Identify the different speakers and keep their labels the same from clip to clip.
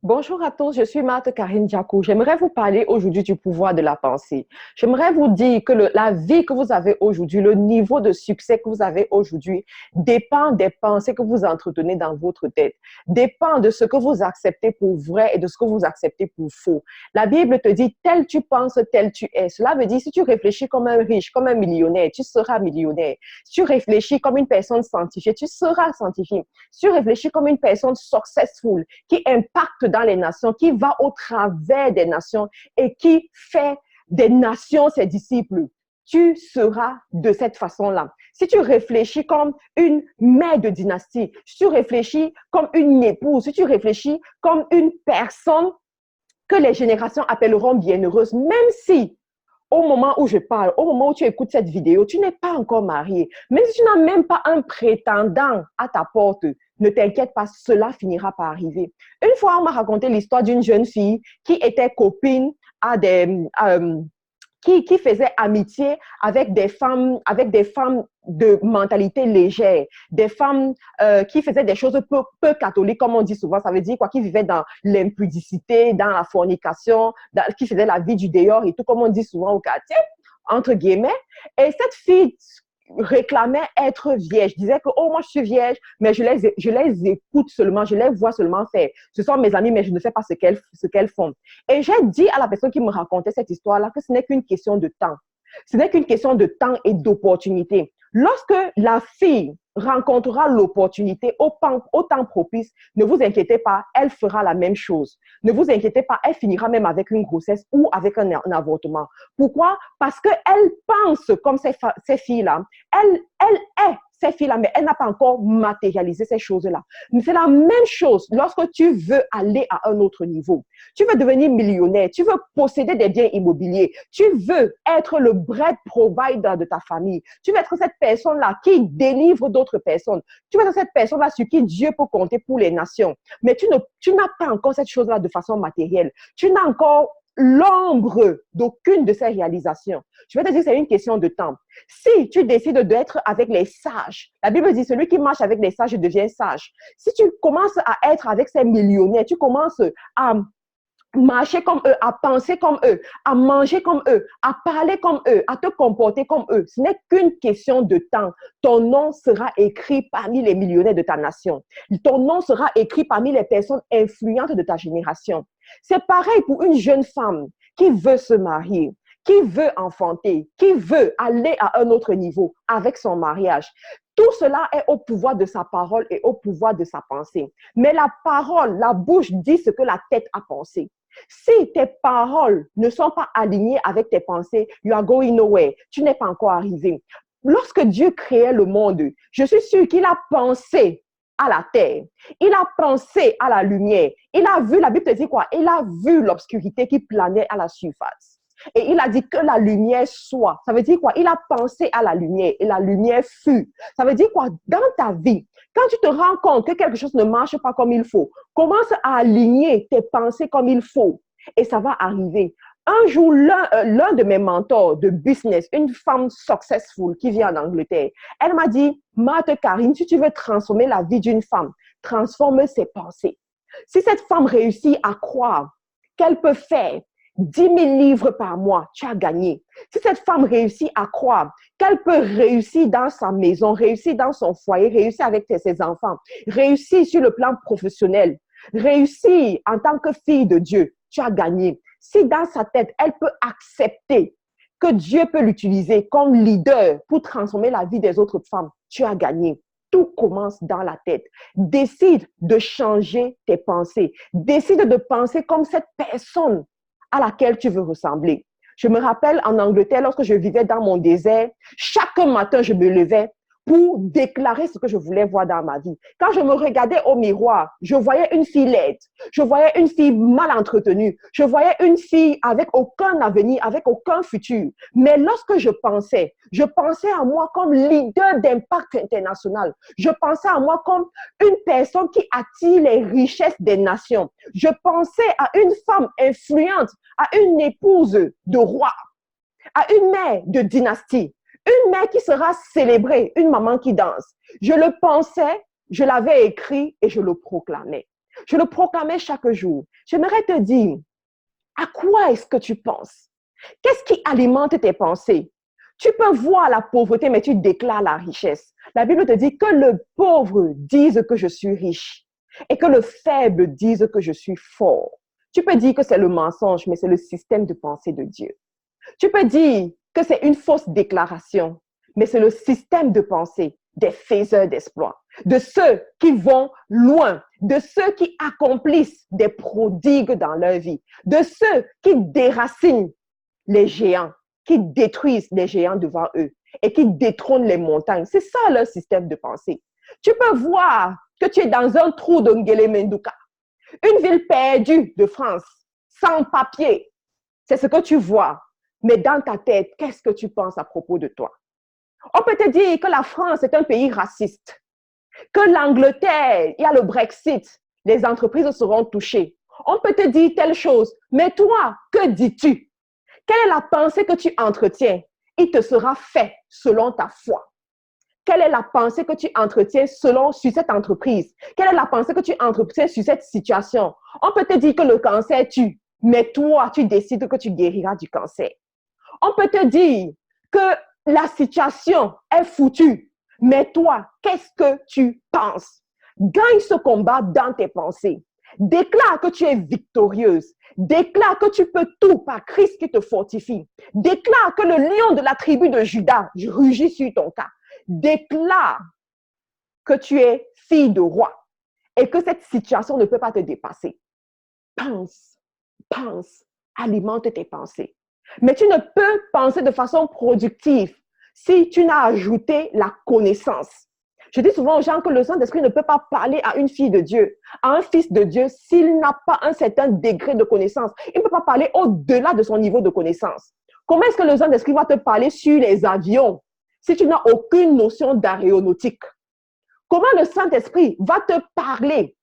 Speaker 1: Bonjour à tous, je suis Marthe Karine Diakou. J'aimerais vous parler aujourd'hui du pouvoir de la pensée. J'aimerais vous dire que la vie que vous avez aujourd'hui, le niveau de succès que vous avez aujourd'hui dépend des pensées que vous entretenez dans votre tête, dépend de ce que vous acceptez pour vrai et de ce que vous acceptez pour faux. La Bible te dit, tel tu penses, tel tu es. Cela veut dire, si tu réfléchis comme un riche, comme un millionnaire, tu seras millionnaire. Si tu réfléchis comme une personne sanctifiée, tu seras sanctifié. Si tu réfléchis comme une personne successful, qui impacte dans les nations, qui va au travers des nations et qui fait des nations ses disciples, tu seras de cette façon-là. Si tu réfléchis comme une mère de dynastie, si tu réfléchis comme une épouse, si tu réfléchis comme une personne que les générations appelleront bienheureuse, même si au moment où je parle, au moment où tu écoutes cette vidéo, tu n'es pas encore marié. Même si tu n'as même pas un prétendant à ta porte, ne t'inquiète pas, cela finira par arriver. Une fois, on m'a raconté l'histoire d'une jeune fille qui était copine à qui faisait amitié avec des femmes de mentalité légère, des femmes qui faisaient des choses peu catholiques, comme on dit souvent, ça veut dire quoi, qui vivaient dans l'impudicité, dans la fornication, qui faisaient la vie du dehors et tout, comme on dit souvent au quartier, entre guillemets. Et cette fille réclamait être vierge, disait que, oh, moi, je suis vierge, mais je les écoute seulement, je les vois seulement faire. Ce sont mes amis, mais je ne fais pas ce qu'elles font. Et j'ai dit à la personne qui me racontait cette histoire-là que ce n'est qu'une question de temps. Ce n'est qu'une question de temps et d'opportunité. Lorsque la fille rencontrera l'opportunité au temps propice, ne vous inquiétez pas, elle fera la même chose. Ne vous inquiétez pas, elle finira même avec une grossesse ou avec un avortement. Pourquoi? Parce qu'elle pense comme ces filles-là. Elle est ces filles-là, mais elle n'a pas encore matérialisé ces choses-là. C'est la même chose lorsque tu veux aller à un autre niveau. Tu veux devenir millionnaire, tu veux posséder des biens immobiliers, tu veux être le bread provider de ta famille, tu veux être cette personne-là qui délivre d'autres personnes, tu veux être cette personne-là sur qui Dieu peut compter pour les nations. Mais tu n'as pas encore cette chose-là de façon matérielle. Tu n'as encore l'ombre d'aucune de ces réalisations. Je vais te dire, c'est une question de temps. Si tu décides d'être avec les sages, la Bible dit, celui qui marche avec les sages devient sage. Si tu commences à être avec ces millionnaires, tu commences à marcher comme eux, à penser comme eux, à manger comme eux, à parler comme eux, à te comporter comme eux. Ce n'est qu'une question de temps. Ton nom sera écrit parmi les millionnaires de ta nation. Ton nom sera écrit parmi les personnes influentes de ta génération. C'est pareil pour une jeune femme qui veut se marier, qui veut enfanter, qui veut aller à un autre niveau avec son mariage. Tout cela est au pouvoir de sa parole et au pouvoir de sa pensée. Mais la parole, la bouche dit ce que la tête a pensé. Si tes paroles ne sont pas alignées avec tes pensées, you are going nowhere. Tu n'es pas encore arrivé. Lorsque Dieu créait le monde, je suis sûre qu'il a pensé à la terre. Il a pensé à la lumière. Il a vu, la Bible te dit quoi? Il a vu l'obscurité qui planait à la surface. Et il a dit que la lumière soit. Ça veut dire quoi? Il a pensé à la lumière et la lumière fut. Ça veut dire quoi? Dans ta vie, quand tu te rends compte que quelque chose ne marche pas comme il faut, commence à aligner tes pensées comme il faut et ça va arriver. Un jour, l'un de mes mentors de business, une femme successful qui vient en Angleterre, elle m'a dit, Marthe Karine, si tu veux transformer la vie d'une femme, transforme ses pensées. Si cette femme réussit à croire qu'elle peut faire 10 000 livres par mois, tu as gagné. Si cette femme réussit à croire qu'elle peut réussir dans sa maison, réussir dans son foyer, réussir avec ses enfants, réussir sur le plan professionnel, réussir en tant que fille de Dieu, tu as gagné. Si dans sa tête, elle peut accepter que Dieu peut l'utiliser comme leader pour transformer la vie des autres femmes, tu as gagné. Tout commence dans la tête. Décide de changer tes pensées. Décide de penser comme cette personne à laquelle tu veux ressembler. Je me rappelle en Angleterre, lorsque je vivais dans mon désert, chaque matin, je me levais pour déclarer ce que je voulais voir dans ma vie. Quand je me regardais au miroir, je voyais une fille laide, je voyais une fille mal entretenue, je voyais une fille avec aucun avenir, avec aucun futur. Mais lorsque je pensais à moi comme leader d'impact international. Je pensais à moi comme une personne qui attire les richesses des nations. Je pensais à une femme influente, à une épouse de roi, à une mère de dynastie. Une mère qui sera célébrée, une maman qui danse. Je le pensais, je l'avais écrit et je le proclamais. Je le proclamais chaque jour. J'aimerais te dire, à quoi est-ce que tu penses? Qu'est-ce qui alimente tes pensées? Tu peux voir la pauvreté, mais tu déclares la richesse. La Bible te dit que le pauvre dise que je suis riche et que le faible dise que je suis fort. Tu peux dire que c'est le mensonge, mais c'est le système de pensée de Dieu. Tu peux dire que c'est une fausse déclaration, mais c'est le système de pensée des faiseurs d'exploits, de ceux qui vont loin, de ceux qui accomplissent des prodigues dans leur vie, de ceux qui déracinent les géants, qui détruisent les géants devant eux et qui détrônent les montagnes. C'est ça leur système de pensée. Tu peux voir que tu es dans un trou de Ngele-Menduka, une ville perdue de France, sans papier. C'est ce que tu vois. Mais dans ta tête, qu'est-ce que tu penses à propos de toi? On peut te dire que la France est un pays raciste, que l'Angleterre, il y a le Brexit, les entreprises seront touchées. On peut te dire telle chose, mais toi, que dis-tu? Quelle est la pensée que tu entretiens? Il te sera fait selon ta foi. Quelle est la pensée que tu entretiens sur cette entreprise? Quelle est la pensée que tu entretiens sur cette situation? On peut te dire que le cancer tue, mais toi, tu décides que tu guériras du cancer. On peut te dire que la situation est foutue, mais toi, qu'est-ce que tu penses? Gagne ce combat dans tes pensées. Déclare que tu es victorieuse. Déclare que tu peux tout par Christ qui te fortifie. Déclare que le lion de la tribu de Juda rugit sur ton cas. Déclare que tu es fille de roi et que cette situation ne peut pas te dépasser. Pense, alimente tes pensées. Mais tu ne peux penser de façon productive si tu n'as ajouté la connaissance. Je dis souvent aux gens que le Saint-Esprit ne peut pas parler à une fille de Dieu, à un fils de Dieu, s'il n'a pas un certain degré de connaissance. Il ne peut pas parler au-delà de son niveau de connaissance. Comment est-ce que le Saint-Esprit va te parler sur les avions si tu n'as aucune notion d'aéronautique? Comment le Saint-Esprit va te parler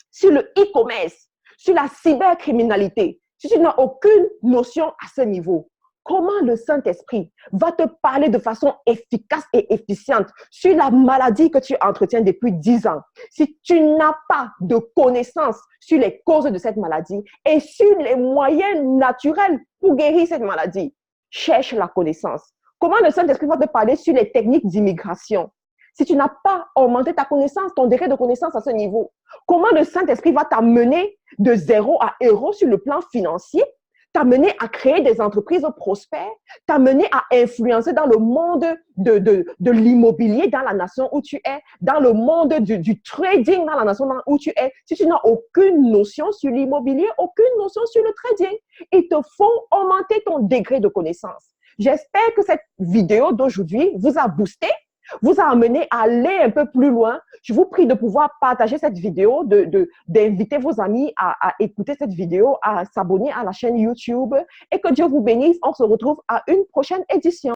Speaker 1: sur le e-commerce, sur la cybercriminalité, si tu n'as aucune notion à ce niveau? Comment le Saint-Esprit va te parler de façon efficace et efficiente sur la maladie que tu entretiens depuis 10 ans, si tu n'as pas de connaissances sur les causes de cette maladie et sur les moyens naturels pour guérir cette maladie? Cherche la connaissance. Comment le Saint-Esprit va te parler sur les techniques d'immigration si tu n'as pas augmenté ta connaissance, ton degré de connaissance à ce niveau? Comment le Saint-Esprit va t'amener de 0 à héros sur le plan financier, t'amener à créer des entreprises prospères, t'amener à influencer dans le monde de l'immobilier dans la nation où tu es, dans le monde du trading dans la nation où tu es, si tu n'as aucune notion sur l'immobilier, aucune notion sur le trading? Il te faut augmenter ton degré de connaissance. J'espère que cette vidéo d'aujourd'hui vous a boosté, vous a amené à aller un peu plus loin. Je vous prie de pouvoir partager cette vidéo, d'inviter vos amis à écouter cette vidéo, à s'abonner à la chaîne YouTube et que Dieu vous bénisse. On se retrouve à une prochaine édition.